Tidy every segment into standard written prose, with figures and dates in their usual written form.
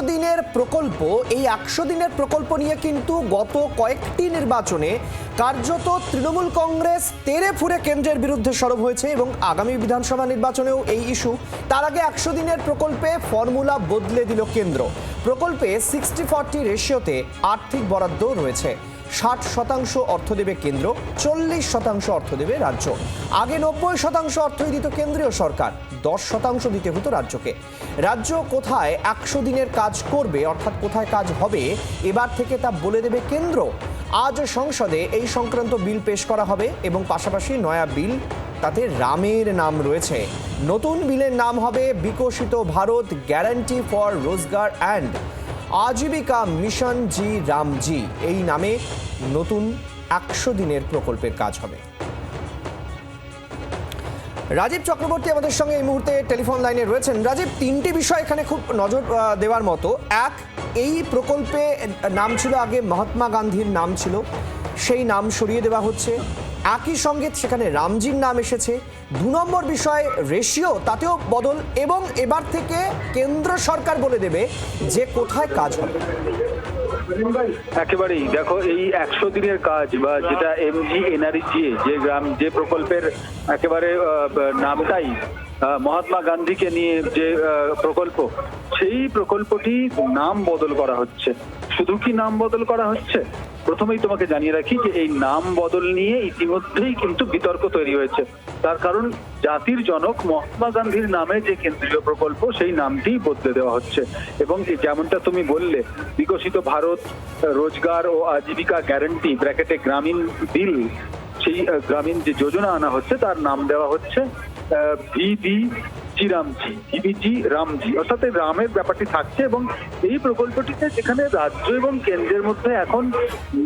দিনের প্রকল্প, এই 100 দিনের প্রকল্প নিয়ে কিন্তু গত কয়েকটি নির্বাচনে কার্যত তৃণমূল কংগ্রেস তেড়ে ফুঁড়ে কেন্দ্রের বিরুদ্ধে সরব হয়েছে এবং আগামী বিধানসভা নির্বাচনেও এই ইস্যু। তার আগে 100 দিনের প্রকল্পে ফর্মুলা বদলে দিল কেন্দ্র। প্রকল্পে 60-40 রেশিওতে আর্থিক বরাদ্দ রয়েছে। 60% অর্থ দেবে কেন্দ্র, 40% অর্থ দেবে রাজ্য। আগে 90% অর্থই দিত কেন্দ্রীয় সরকার, 10% দিতে হতো রাজ্যকে। রাজ্য কোথায় 100 দিনের কাজ করবে, অর্থাৎ কোথায় কাজ হবে, এবার থেকে তা বলে দেবে কেন্দ্র। আজ সংসদে এই সংক্রান্ত বিল পেশ করা হবে এবং পাশাপাশি নয়া বিল, তাতে রামের নাম রয়েছে। নতুন বিলের নাম হবে বিকশিত ভারত গ্যারান্টি ফর রোজগার অ্যান্ড আজীবিকা মিশন জি রামজি। এই নামে নতুন 100 দিনের প্রকল্পের কাজ হবে। রাজীব চক্রবর্তী আমাদের সঙ্গে এই মুহূর্তে টেলিফোন লাইনে রয়েছেন। রাজীব, তিনটি বিষয় এখানে খুব নজর দেওয়ার মতো। এক, এই প্রকল্পে নাম ছিল আগে মহাত্মা গান্ধীর নাম ছিল, সেই নাম সরিয়ে দেওয়া হচ্ছে। একই সঙ্গে সেখানে রামজির নাম এসেছে। 2 নম্বর বিষয় রেশিও, তাতেও বদল, এবং এবার থেকে কেন্দ্র সরকার বলে দেবে যে কোথায় কাজ হবে। একেবারেই দেখো, এই 100 দিনের কাজ বা যেটা MGNREGA, যে প্রকল্পের একেবারে নামটাই মহাত্মা গান্ধীকে নিয়ে যে প্রকল্প, সেই প্রকল্পটি নাম বদল করা হচ্ছে। শুধু কি নাম বদল করা হচ্ছে? প্রথমেই তোমাকে জানিয়ে রাখি যে এই নাম বদল নিয়ে ইতিমধ্যেই কিন্তু বিতর্ক তৈরি হয়েছে। তার কারণ জাতির জনক মহাত্মা গান্ধীর নামে যে কেন্দ্রীয় প্রকল্প, সেই নামটি বদলে দেওয়া হচ্ছে। এবং যেমনটা তুমি বললে, বিকশিত ভারত রোজগার ও আজীবিকা গ্যারান্টি ব্র্যাকেটে গ্রামীণ বিল, সেই গ্রামীণ যে যোজনা আনা হচ্ছে তার নাম দেওয়া হচ্ছে ভিবিজি রামজি, অর্থাৎ এই রামের ব্যাপারটি থাকছে। এবং এই প্রকল্পটিতে যেখানে রাজ্য এবং কেন্দ্রের মধ্যে এখন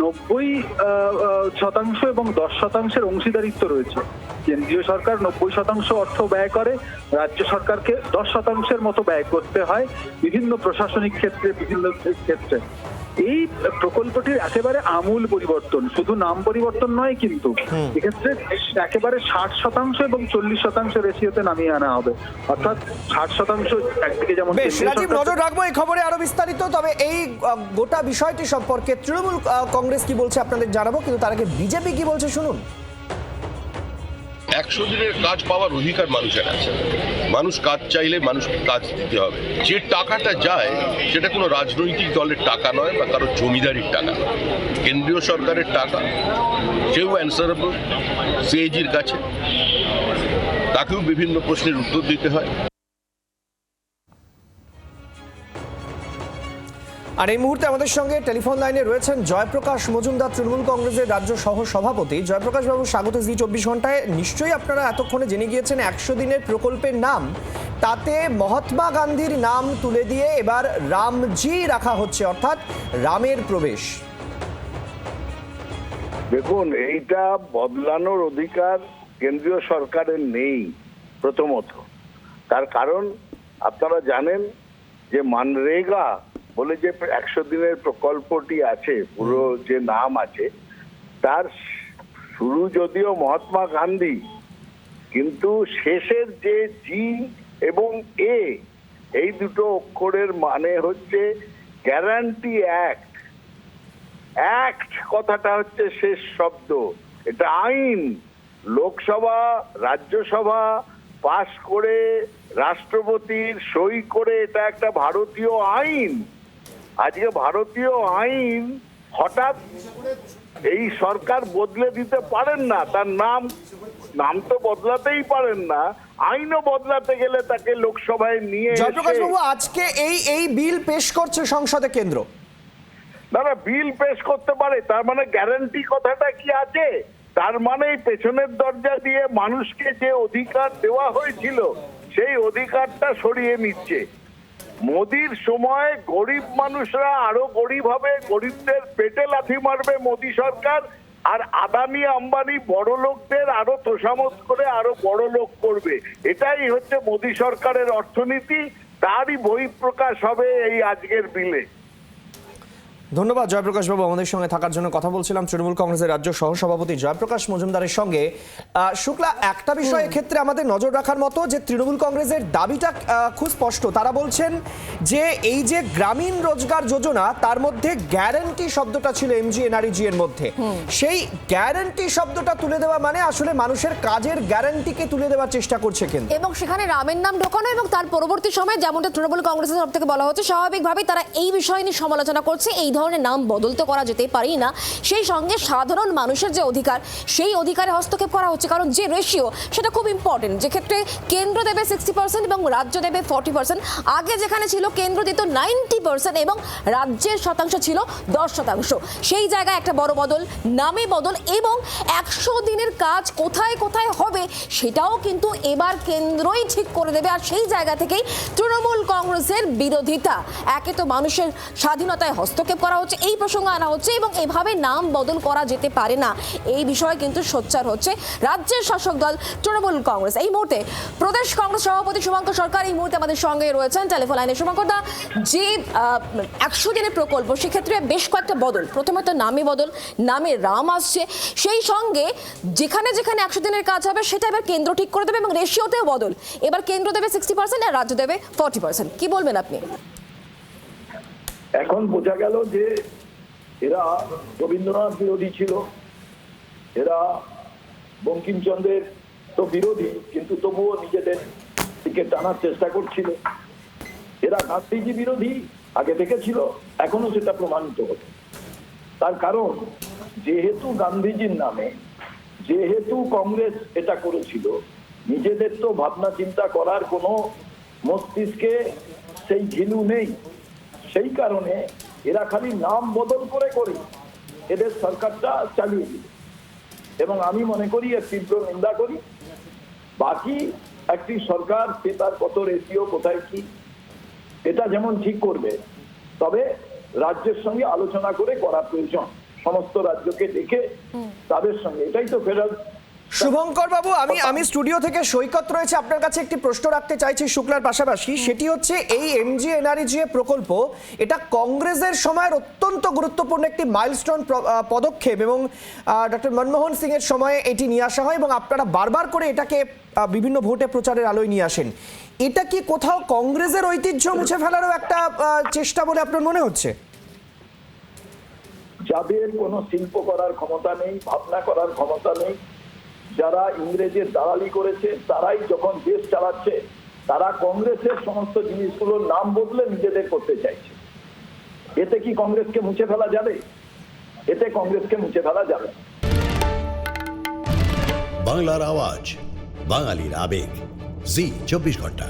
90% এবং 10% অংশীদারিত্ব রয়েছে। কেন্দ্রীয় সরকার 90% অর্থ ব্যয় করে, রাজ্য সরকারকে 10% মতো ব্যয় করতে হয় বিভিন্ন প্রশাসনিক ক্ষেত্রে, বিভিন্ন ক্ষেত্রে। এই প্রকল্পটির একেবারে আমূল পরিবর্তন, শুধু নাম পরিবর্তন নয়, কিন্তু এক্ষেত্রে একেবারে 60% এবং 40% রেশিওতে নামিয়ে আনা হবে। অর্থাৎ 60% একদিকে যেমন। বেশ রাজীব, নজর রাখবো এই খবরে আরো বিস্তারিত। তবে এই গোটা বিষয়টি সম্পর্কে তৃণমূল কংগ্রেস কি বলছে আপনাদের জানাবো, কিন্তু তার আগে বিজেপি কি বলছে শুনুন। 100 দিনের কাজ পাওয়ার অধিকার মানুষের আছে। মানুষ কাজ চাইলে মানুষকে কাজ দিতে হবে। যে টাকাটা যায় সেটা কোনো রাজনৈতিক দলের টাকা নয় বা কারো জমিদারির টাকা, কেন্দ্রীয় সরকারের টাকা। সেও অ্যান্সারেবল সিএজির কাছে, তাকেও বিভিন্ন প্রশ্নের উত্তর দিতে হয়। আর এই মুহূর্তে আমাদের সঙ্গে টেলিফোন লাইনে রয়েছেন জয়প্রকাশ মজুমদার, তৃণমূল কংগ্রেসের রাজ্য সহ সভাপতি। জয়প্রকাশ বাবু, স্বাগত জি 24 ঘন্টায়। নিশ্চয়ই আপনারা এতক্ষণে জেনে গিয়েছেন 100 দিনের প্রকল্পের নাম, তাতে মহাত্মা গান্ধীর নাম তুলে দিয়ে এবার রামজি রাখা হচ্ছে, অর্থাৎ রামের প্রবেশ। দেখুন, এইটা বদলানোর অধিকার কেন্দ্রীয় সরকারের নেই প্রথমত। তার কারণ আপনারা জানেন যে মানরেগা বলে যে 100 দিনের প্রকল্পটি আছে, পুরো যে নাম আছে, তার শুরু যদিও মহাত্মা গান্ধী, কিন্তু শেষের যে জি এবং এ, এই দুটো অক্ষরের মানে হচ্ছে গ্যারান্টি অ্যাক্ট। অ্যাক্ট কথাটা হচ্ছে শেষ শব্দ, এটা আইন। লোকসভা রাজ্যসভা পাশ করে রাষ্ট্রপতির সই করে এটা একটা ভারতীয় আইন। আজকে ভারতীয় আইন হঠাৎ এই সরকার বদলে দিতে পারেন না। তার নাম তো বদলাতেই পারেন না, আইনও বদলাতে গেলে তাকে লোকসভায় নিয়ে। জয়প্রকাশ বাবু, আজকে এই বিল পেশ করছে সংসদে কেন্দ্র। না, বিল পেশ করতে পারে, তার মানে গ্যারান্টি কথাটা কি আছে? তার মানে পেছনের দরজা দিয়ে মানুষকে যে অধিকার দেওয়া হয়েছিল সেই অধিকারটা সরিয়ে নিচ্ছে। মোদির সময় গরিব মানুষরা আরো গরিব হবে, গরিবদের পেটে লাথি মারবে মোদি সরকার, আর আদানি আম্বানি বড় লোকদের আরো তোষামত করে আরো বড় লোক করবে। এটাই হচ্ছে মোদি সরকারের অর্থনীতি, তারই বহিঃপ্রকাশ হবে এই আজকের বিলে। ধন্যবাদ জয়প্রকাশ বাবু, আমাদের সঙ্গে থাকার জন্য। কথা বলছিলাম তৃণমূল কংগ্রেসের রাজ্য সহসভাপতি জয়প্রকাশ মজুমদারের সঙ্গে। শুক্লা, একটা বিষয় ক্ষেত্রে আমাদের নজর রাখার মতো যে তৃণমূল কংগ্রেসের দাবিটা খুব স্পষ্ট। তারা বলছেন যে এই যে গ্রামীণ রোজগার যোজনা, তার মধ্যে গ্যারান্টি শব্দটা ছিল MGNREGA এর মধ্যে। সেই গ্যারান্টি শব্দটা তুলে দেওয়া মানে আসলে মানুষের কাজের গ্যারান্টিকে তুলে দেওয়ার চেষ্টা করছে কেন্দ্র, এবং সেখানে রামের নাম ঢোকানো, এবং তার পরবর্তী সময়ে যেমনটা তৃণমূল কংগ্রেসের তরফ থেকে বলা হচ্ছে, স্বাভাবিকভাবেই তারা এই বিষয় নিয়ে সমালোচনা করছে। এই ধরনের নাম বদল তো করা যেতেই পারেই না, সেই সঙ্গে সাধারণ মানুষের যে অধিকার, সেই অধিকারে হস্তক্ষেপ করা হচ্ছে। কারণ যে রেশিও, সেটা খুব ইম্পর্টেন্ট, যে ক্ষেত্রে কেন্দ্র দেবে 60% এবং রাজ্য দেবে 40%। আগে যেখানে ছিল কেন্দ্র দিত 90% এবং রাজ্যের শতাংশ ছিল 10%। সেই জায়গায় একটা বড় বদল, নামে বদল, এবং 100 দিনের কাজ কোথায় কোথায় হবে সেটাও কিন্তু এবার কেন্দ্রই ঠিক করে দেবে। আর সেই জায়গা থেকেই তৃণমূল কংগ্রেসের বিরোধিতা। একে তো মানুষের স্বাধীনতায় হস্তক্ষেপ করা হচ্ছে, এই প্রসঙ্গ আনা হচ্ছে, এবং এভাবে নাম বদল করা যেতে পারে না, এই বিষয়ে কিন্তু সোচ্চার হচ্ছে রাজ্যের শাসক দল তৃণমূল কংগ্রেস। এই মুহূর্তে প্রদেশ কংগ্রেস সভাপতি শুভঙ্কর সরকার এই মুহূর্তে আমাদের সঙ্গে রয়েছেন টেলিফোন লাইনে। শুভঙ্কর দা, যে 100 দিনের প্রকল্প, সেক্ষেত্রে বেশ কয়েকটা বদল। প্রথমত নামে বদল, নামে রাম আসছে, সেই সঙ্গে যেখানে যেখানে 100 দিনের কাজ হবে সেটা এবার কেন্দ্র ঠিক করে দেবে, এবং রেশিওতেও বদল। এবার কেন্দ্র দেবে 60% আর রাজ্য দেবে 40%। কি বলবেন আপনি? এখন বোঝা গেল যে এরা রবীন্দ্রনাথ বিরোধী ছিল, এরা বঙ্কিমচন্দ্রের তো বিরোধী, কিন্তু তবুও নিজেদের দিকে টানার চেষ্টা করছিল। এরা গান্ধীজি বিরোধী আগে থেকে ছিল, এখনো সেটা প্রমাণিত হতো। তার কারণ যেহেতু গান্ধীজির নামে, যেহেতু কংগ্রেস এটা করেছিল, নিজেদের তো ভাবনা চিন্তা করার কোনো মস্তিষ্কে সেই ঘিলু নেই। সেই কারণে এরা খালি নাম বদল করে করে এদের সরকারটা চালিয়ে দিল, এবং আমি মনে করি এর তীব্র নিন্দা করি। বাকি একটি সরকার, সে তার কত রেশিও কোথায় কি, এটা যেমন ঠিক করবে, তবে রাজ্যের সঙ্গে আলোচনা করে করা প্রয়োজন, সমস্ত রাজ্যকে ডেকে তাদের সঙ্গে। এটাই তো ফেডারেল। শুভঙ্কর বাবু, আমি স্টুডিও থেকে সৈকত রয়েছে, আপনার কাছে একটি প্রশ্ন রাখতে চাইছি শুক্লার পাশাপাশি। সেটি হচ্ছে, এই MGNREGA প্রকল্প, এটা কংগ্রেসের সময়ের অত্যন্ত গুরুত্বপূর্ণ একটি মাইলস্টোন পদক্ষেপ, এবং ডক্টর মনমোহন সিং এর সময়ে এটি নিয়ে আসা হয়, এবং আপনারা বারবার করে এটাকে বিভিন্ন ভোটে প্রচারের আলোয় নিয়ে আসেন। এটা কি কোথাও কংগ্রেসের ঐতিহ্য মুছে ফেলারও একটা চেষ্টা বলে আপনার মনে হচ্ছে? যাদের কোনো শিল্প করার ক্ষমতা নেই, ভাবনা করার ক্ষমতা নেই, যারা ইংরেজের দালালি করেছে, তারাই যখন দেশ চালাচ্ছে, তারা কংগ্রেসের সমস্ত জিনিসগুলোর নাম বদলে নিজেদের করতে চাইছে। এতে কি কংগ্রেসকে মুছে ফেলা যাবে? এতে কংগ্রেসকে মুছে ফেলা যাবে না। বাংলার আওয়াজ, বাঙালির আবেগ, জি 24 ঘন্টা।